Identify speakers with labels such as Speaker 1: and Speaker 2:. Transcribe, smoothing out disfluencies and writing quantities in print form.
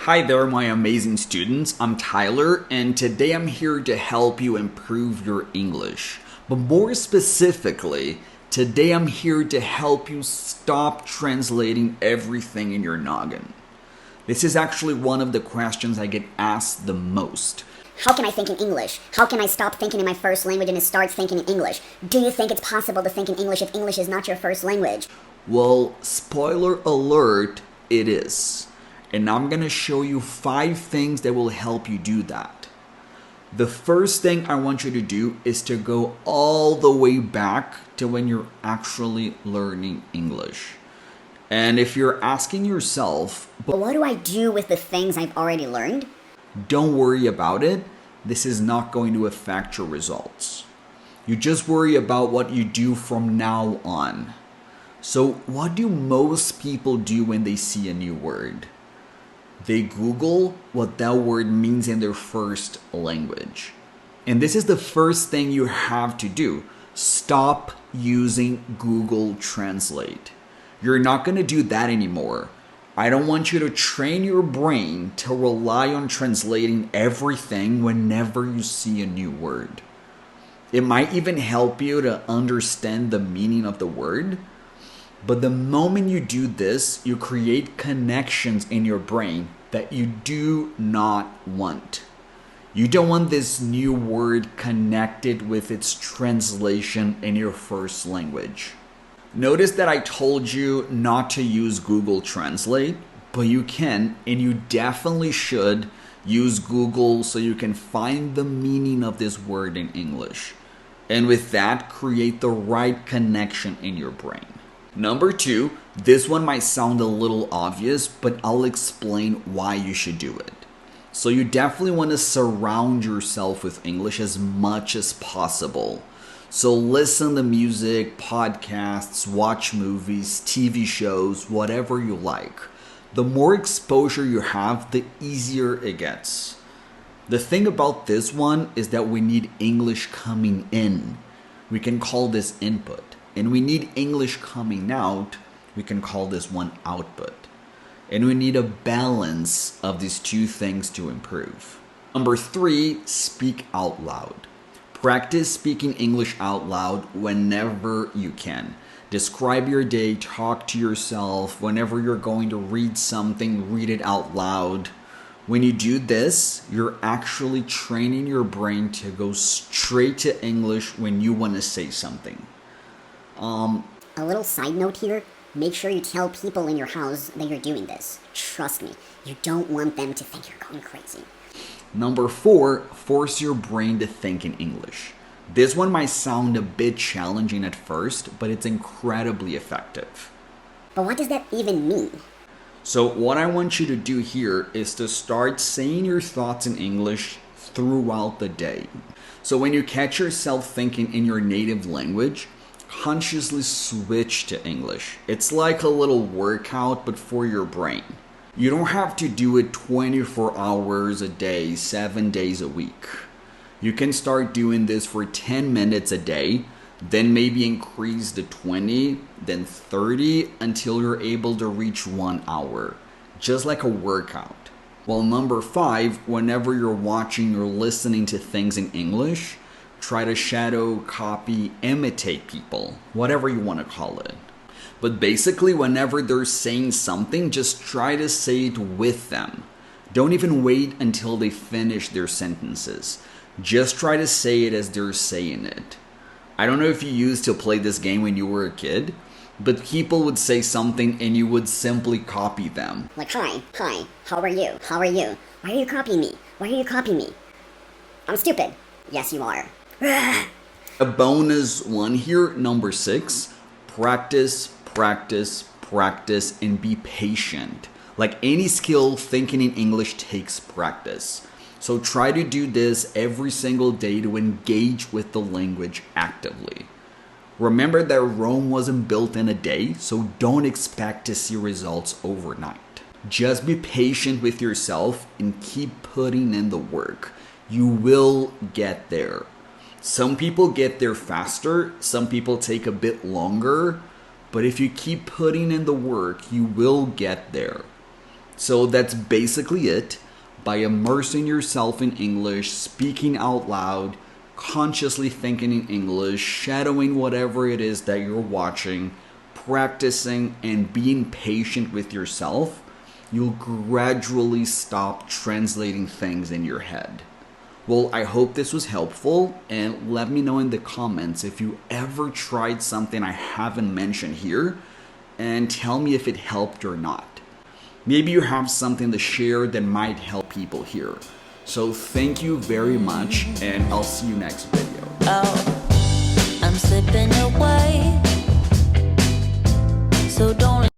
Speaker 1: Hi there, my amazing students. I'm Tyler, and today I'm here to help you improve your English. But more specifically, today I'm here to help you stop translating everything in your noggin. This is actually one of the questions I get asked the most.
Speaker 2: How can I think in English? How can I stop thinking in my first language and start thinking in English? Do you think it's possible to think in English if English is not your first language?
Speaker 1: Well, spoiler alert, it is. And I'm going to show you 5 things that will help you do that. The first thing I want you to do is to go all the way back to when you're actually learning English. And if you're asking yourself,
Speaker 2: but what do I do with the things I've already learned?
Speaker 1: Don't worry about it. This is not going to affect your results. You just worry about what you do from now on. So what do most people do when they see a new word? They Google what that word means in their first language. And this is the first thing you have to do. Stop using Google Translate. You're not going to do that anymore. I don't want you to train your brain to rely on translating everything whenever you see a new word. It might even help you to understand the meaning of the word. But the moment you do this, you create connections in your brain that you do not want. You don't want this new word connected with its translation in your first language. Notice that I told you not to use Google Translate, but you can, and you definitely should use Google so you can find the meaning of this word in English. And with that, create the right connection in your brain. Number 2, this one might sound a little obvious, but I'll explain why you should do it. So you definitely want to surround yourself with English as much as possible. So listen to music, podcasts, watch movies, TV shows, whatever you like. The more exposure you have, the easier it gets. The thing about this one is that we need English coming in. We can call this input. And we need English coming out. We can call this one output. And we need a balance of these two things to improve. Number 3, speak out loud. Practice speaking English out loud whenever you can. Describe your day, talk to yourself. Whenever you're going to read something, read it out loud. When you do this, you're actually training your brain to go straight to English when you want to say something.
Speaker 2: A little side note here, make sure you tell people in your house that you're doing this. Trust me, you don't want them to think you're going crazy.
Speaker 1: Number 4, force your brain to think in English. This one might sound a bit challenging at first, but it's incredibly effective.
Speaker 2: But what does that even mean?
Speaker 1: So what I want you to do here is to start saying your thoughts in English throughout the day. So when you catch yourself thinking in your native language, consciously switch to English. It's like a little workout, but for your brain. You don't have to do it 24 hours a day, 7 days a week. You can start doing this for 10 minutes a day, then maybe increase to 20, then 30 until you're able to reach 1 hour. Just like a workout. Well, number 5, whenever you're watching or listening to things in English, try to shadow, copy, imitate people, whatever you want to call it. But basically, whenever they're saying something, just try to say it with them. Don't even wait until they finish their sentences. Just try to say it as they're saying it. I don't know if you used to play this game when you were a kid, but people would say something and you would simply copy them.
Speaker 2: Like, hi, how are you? How are you? Why are you copying me? Why are you copying me? I'm stupid. Yes, you are.
Speaker 1: A bonus one here, number 6, practice, and be patient. Like any skill, thinking in English takes practice. So try to do this every single day to engage with the language actively. Remember that Rome wasn't built in a day, so don't expect to see results overnight. Just be patient with yourself and keep putting in the work. You will get there. Some people get there faster, some people take a bit longer, but if you keep putting in the work, you will get there. So that's basically it. By immersing yourself in English, speaking out loud, consciously thinking in English, shadowing whatever it is that you're watching, practicing, and being patient with yourself, you'll gradually stop translating things in your head. Well, I hope this was helpful, and let me know in the comments if you ever tried something I haven't mentioned here, and tell me if it helped or not. Maybe you have something to share that might help people here. So thank you very much, and I'll see you next video.
Speaker 3: Oh, I'm slipping away, so don't